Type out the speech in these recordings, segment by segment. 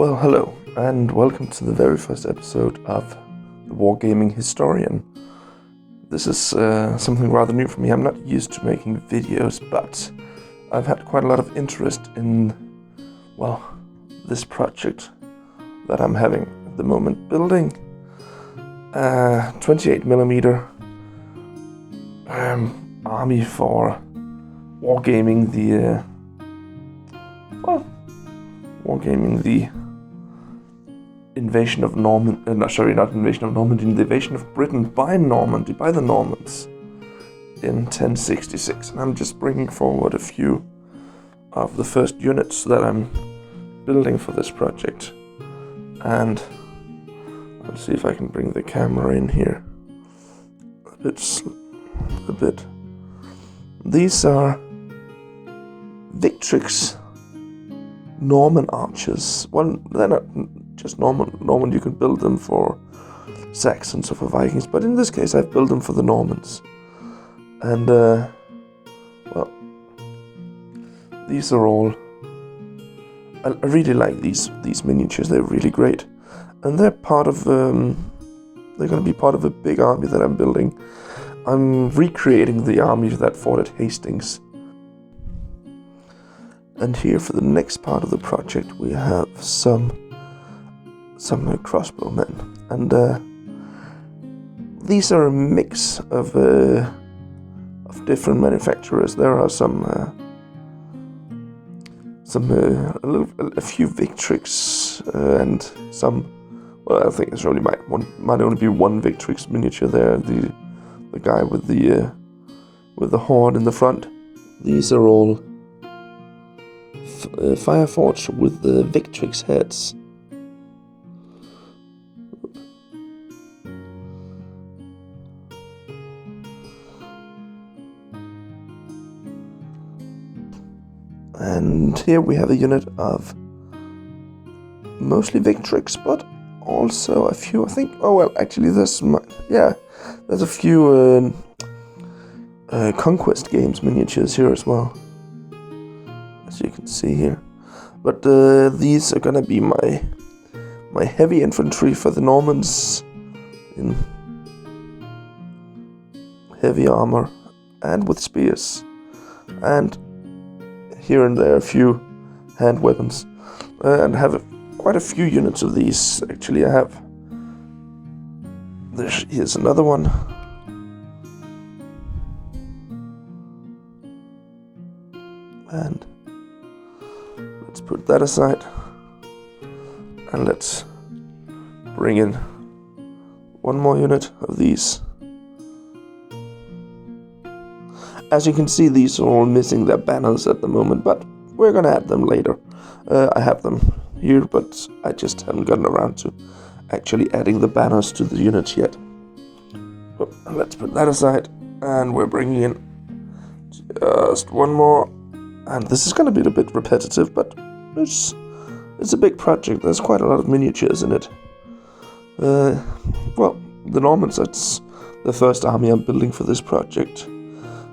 Well, hello, and welcome to the very first episode of the Wargaming Historian. This is something rather new for me. I'm not used to making videos, but I've had quite a lot of interest in, well, this project that I'm having at the moment, building a 28mm army for Wargaming the invasion of Normandy, not invasion of Normandy, the invasion of Britain by Normandy, by the Normans in 1066. And I'm just bringing forward a few of the first units that I'm building for this project. And I'll see if I can bring the camera in here a bit. These are Victrix Norman archers. Well, they're not just Norman. You can build them for Saxons or for Vikings, but in this case I've built them for the Normans. And well, these are all, I really like these miniatures. They're really great, and they're part of they're going to be part of a big army that I'm building. I'm recreating the army that fought at Hastings. And here for the next part of the project we have some crossbowmen, and these are a mix of different manufacturers. There are a few Victrix and some. Well, I think there's only might only be one Victrix miniature there. The guy with the horn in the front. These are all Fireforged with the Victrix heads. And here we have a unit of mostly Victrix, but also a few, I think, there's a few Conquest Games miniatures here as well, as you can see here. But these are gonna be my heavy infantry for the Normans in heavy armor and with spears, and here and there a few hand weapons, and have quite a few units of these. Actually, I have. Here's another one. And let's put that aside, and let's bring in one more unit of these. As you can see, these are all missing their banners at the moment, but we're gonna add them later. I have them here, but I just haven't gotten around to actually adding the banners to the units yet. But let's put that aside, and we're bringing in just one more. And this is gonna be a bit repetitive, but it's a big project. There's quite a lot of miniatures in it. Well, the Normans, that's the first army I'm building for this project.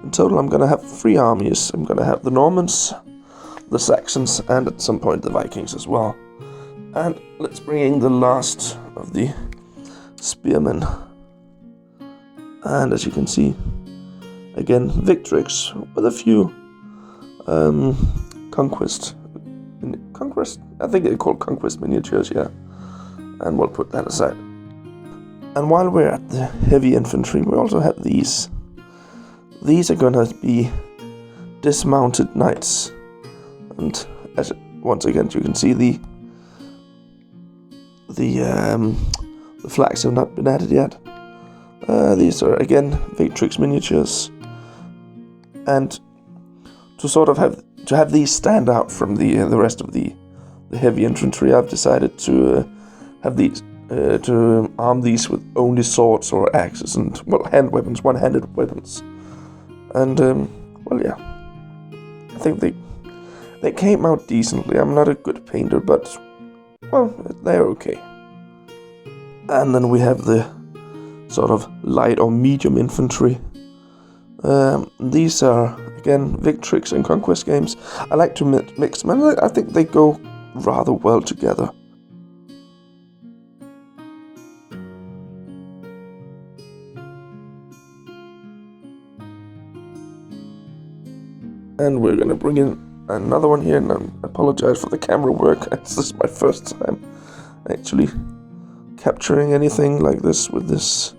In total, I'm going to have 3 armies. I'm going to have the Normans, the Saxons, and at some point the Vikings as well. And let's bring in the last of the spearmen. And as you can see, again, Victrix with a few Conquest, I think they're called Conquest miniatures, yeah. And we'll put that aside. And while we're at the heavy infantry, we also have these. These are gonna be dismounted knights, and once again you can see the flags have not been added yet. These are again Victrix miniatures, and to sort of have these stand out from the rest of the heavy infantry, I've decided to have these to arm these with only swords or axes and hand weapons, one-handed weapons. And well, yeah, I think they came out decently. I'm not a good painter, but well, they're okay. And then we have the sort of light or medium infantry. These are again Victrix and Conquest Games. I like to mix them, and I think they go rather well together. And we're gonna bring in another one here, and I apologize for the camera work. This is my first time actually capturing anything like this with this.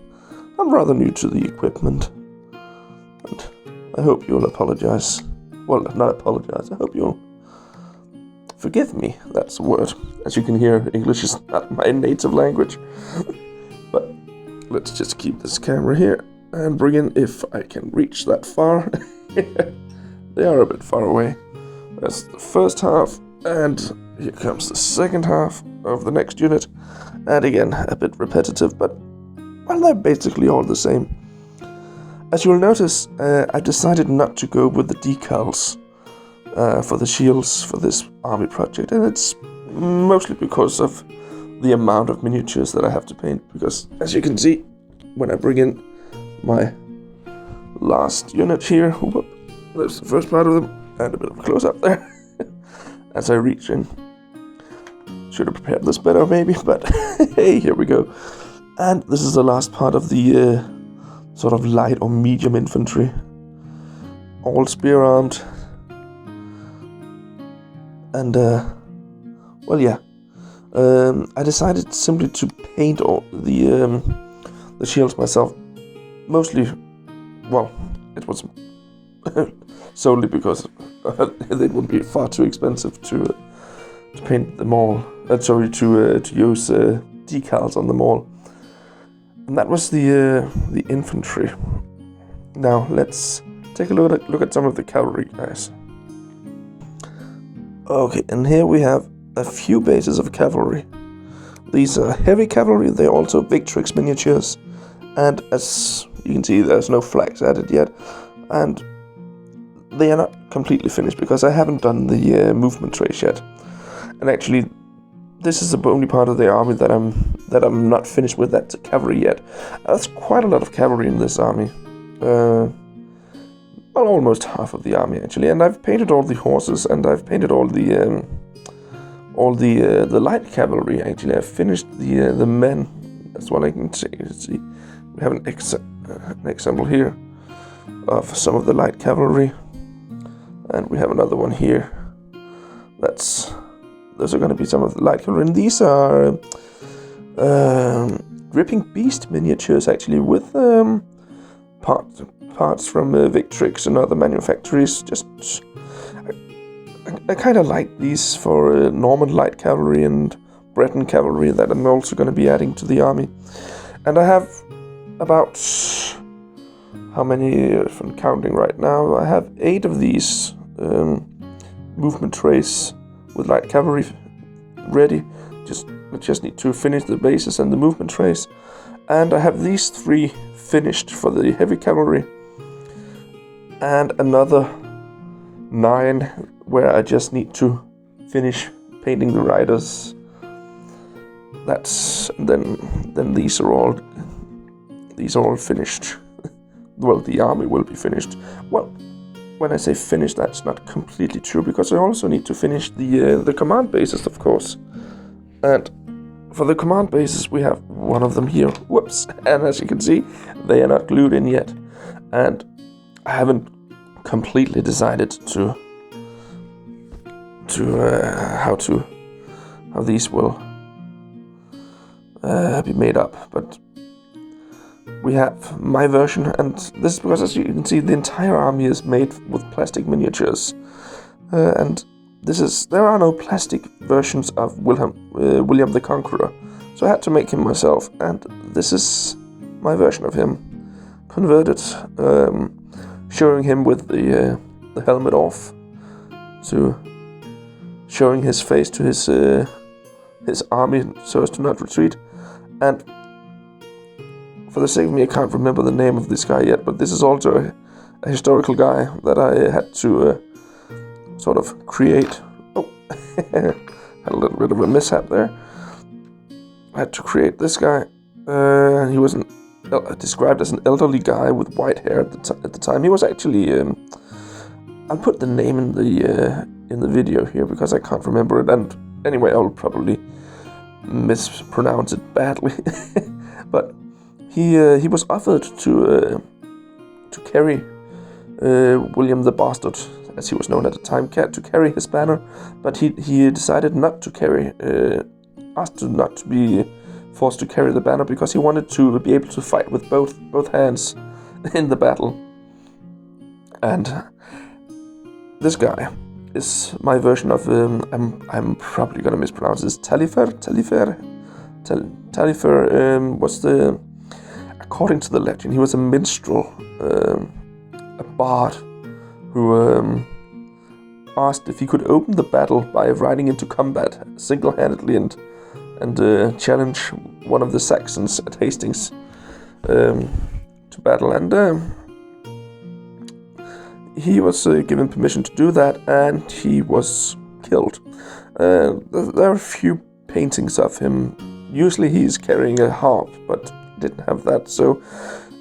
I'm rather new to the equipment, and I hope you'll apologize. Well, not apologize, I hope you'll forgive me, that's the word. As you can hear, English is not my native language. But let's just keep this camera here and bring in, if I can reach that far. They are a bit far away. That's the first half, and here comes the second half of the next unit. And again, a bit repetitive, but well, they're basically all the same. As you'll notice, I decided not to go with the decals for the shields for this army project, and it's mostly because of the amount of miniatures that I have to paint, because as you can see, when I bring in my last unit here, whoop, there's the first part of them, and a bit of a close-up there, as I reach in. Should have prepared this better maybe, but hey, here we go. And this is the last part of the sort of light or medium infantry. All spear-armed. And, well, yeah. I decided simply to paint all the shields myself. Mostly, well, it was solely because it would be far too expensive to paint them all. To use decals on them all. And that was the infantry. Now let's take a look at some of the cavalry guys. Okay, and here we have a few bases of cavalry. These are heavy cavalry. They're also Victrix miniatures, and as you can see, there's no flags added yet, and they are not completely finished because I haven't done the movement trace yet. And actually, this is the only part of the army that I'm not finished with, that cavalry yet. That's quite a lot of cavalry in this army. Well, almost half of the army actually. And I've painted all the horses, and I've painted all the light cavalry. Actually, I've finished the men. That's what I can say. See, we have an example here of some of the light cavalry, and we have another one here. Those are going to be some of the light cavalry, and these are Gripping Beast miniatures, actually, with parts from Victrix and other manufacturers. I kind of like these for Norman light cavalry and Breton cavalry that I'm also going to be adding to the army. And I have about, how many, if I'm counting right now, I have 8 of these movement trays with light cavalry ready. I just need to finish the bases and the movement trace. And I have these 3 finished for the heavy cavalry, and another 9 where I just need to finish painting the riders. Then these are all finished. Well, the army will be finished. Well, when I say finished, that's not completely true, because I also need to finish the command bases, of course. And for the command bases, we have one of them here. Whoops! And as you can see, they are not glued in yet. And I haven't completely decided how these will be made up. But we have my version, and this is because, as you can see, the entire army is made with plastic miniatures, and there are no plastic versions of William the Conqueror, so I had to make him myself, and this is my version of him, converted, showing him with the helmet off, to showing his face to his army so as to not retreat. And for the sake of me, I can't remember the name of this guy yet, but this is also a historical guy that I had to sort of create. Oh, had a little bit of a mishap there. I had to create this guy. He was described as an elderly guy with white hair at the time. He was actually. I'll put the name in the video here because I can't remember it, and anyway, I'll probably mispronounce it badly. But he was offered to carry William the Bastard as he was known at the time, to carry his banner, but he decided not to carry, asked to not to be forced to carry the banner because he wanted to be able to fight with both hands in the battle. And this guy is my version of I'm probably gonna mispronounce this. Talifer was according to the legend, he was a minstrel, a bard who asked if he could open the battle by riding into combat single-handedly and challenge one of the Saxons at Hastings to battle, and he was given permission to do that, and he was killed. There are a few paintings of him. Usually he's carrying a harp, but didn't have that, so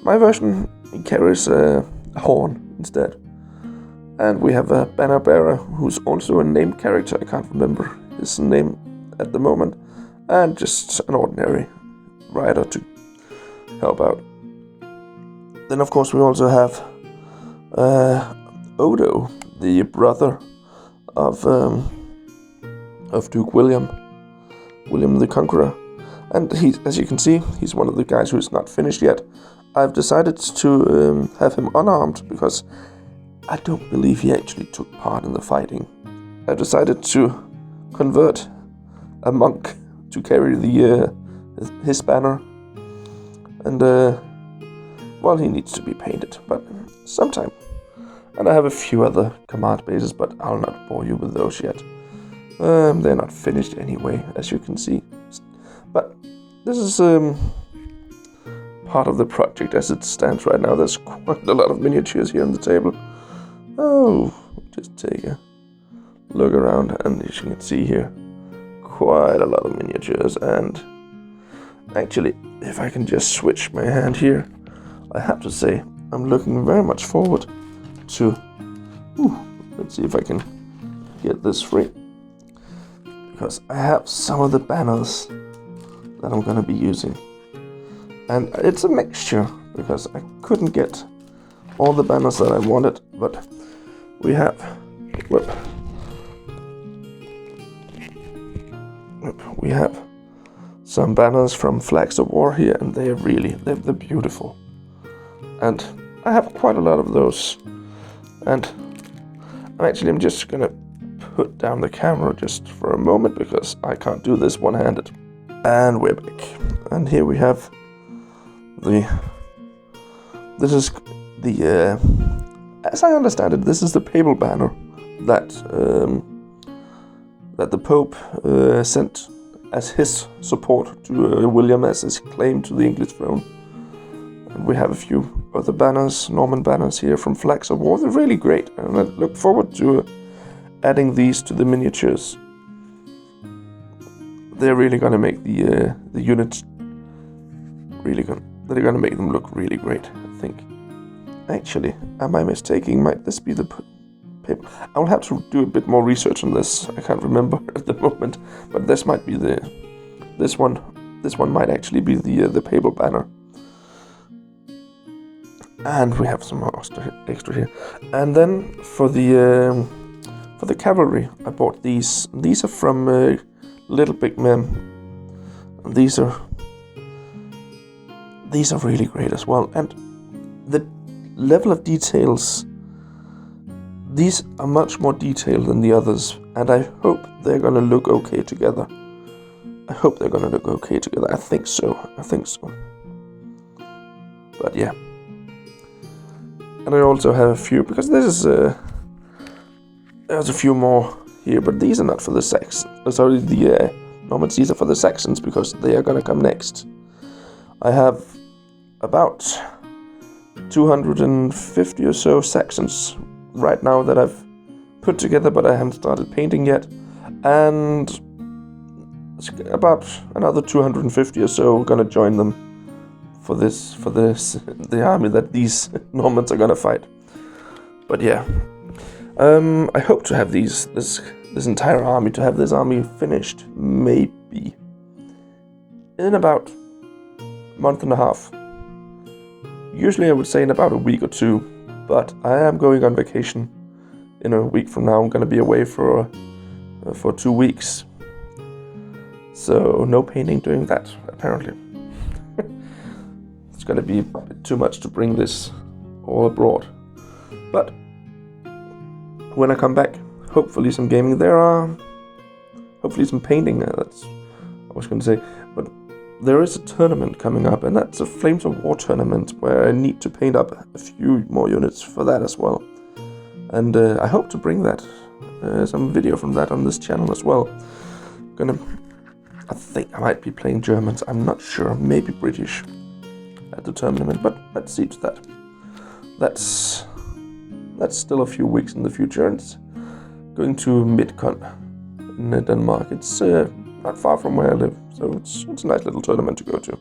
my version carries a horn instead. And we have a banner bearer who's also a named character. I can't remember his name at the moment, and just an ordinary rider to help out. Then of course we also have Odo, the brother of Duke William the Conqueror, and he, as you can see, he's one of the guys who's not finished yet. I've decided to have him unarmed because I don't believe he actually took part in the fighting. I've decided to convert a monk to carry his banner, and well, he needs to be painted, but sometime. And I have a few other command bases, but I'll not bore you with those yet. They're not finished anyway, as you can see. But this is part of the project as it stands right now. There's quite a lot of miniatures here on the table. Oh, just take a look around, and as you can see here, quite a lot of miniatures. And actually, if I can just switch my hand here, I have to say I'm looking very much forward to, let's see if I can get this free, because I have some of the banners that I'm gonna be using, and it's a mixture because I couldn't get all the banners that I wanted, but we have we have some banners from Flags of War here, and they're beautiful, and I have quite a lot of those. And I'm just gonna put down the camera just for a moment because I can't do this one-handed. And we're back. And here we have this is the as I understand it, this is the papal banner that the Pope sent as his support to William as his claim to the English throne. And we have a few other banners, Norman banners here from Flags of War. They're really great, and I look forward to adding these to the miniatures. They're really gonna make the units they're gonna make them look really great, I think. Actually, am I mistaking? Might this be the paper? I will have to do a bit more research on this. I can't remember at the moment, but this might be this one. This one might actually be the papal banner. And we have some more extra here. And then for the cavalry, I bought these. These are from Little Big Men. And these are really great as well. And the level of details, these are much more detailed than the others, and I hope they're gonna look okay together. I think so. But yeah. And I also have a few, because there's a few more here, but these are not for the Saxons. Sorry, the Normans. These are for the Saxons because they are gonna come next. I have about 250 or so Saxons right now that I've put together, but I haven't started painting yet, and about another 250 or so gonna join them for the army that these Normans are gonna fight. But yeah, I hope to have this entire army, to have this army finished maybe in about a month and a half. Usually I would say in about a week or two, but I am going on vacation in a week from now I'm going to be away for 2 weeks. So no painting during that, apparently. It's going to be a bit too much to bring this all abroad. But when I come back, hopefully some gaming. Hopefully some painting. That's I was going to say. But there is a tournament coming up, and that's a Flames of War tournament where I need to paint up a few more units for that as well. And I hope to bring that some video from that on this channel as well. I think I might be playing Germans. I'm not sure. Maybe British at the tournament, but let's see to that. That's still a few weeks in the future, and it's going to Midcon in Denmark. It's not far from where I live, so it's a nice little tournament to go to.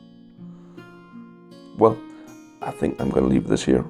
Well, I think I'm going to leave this here.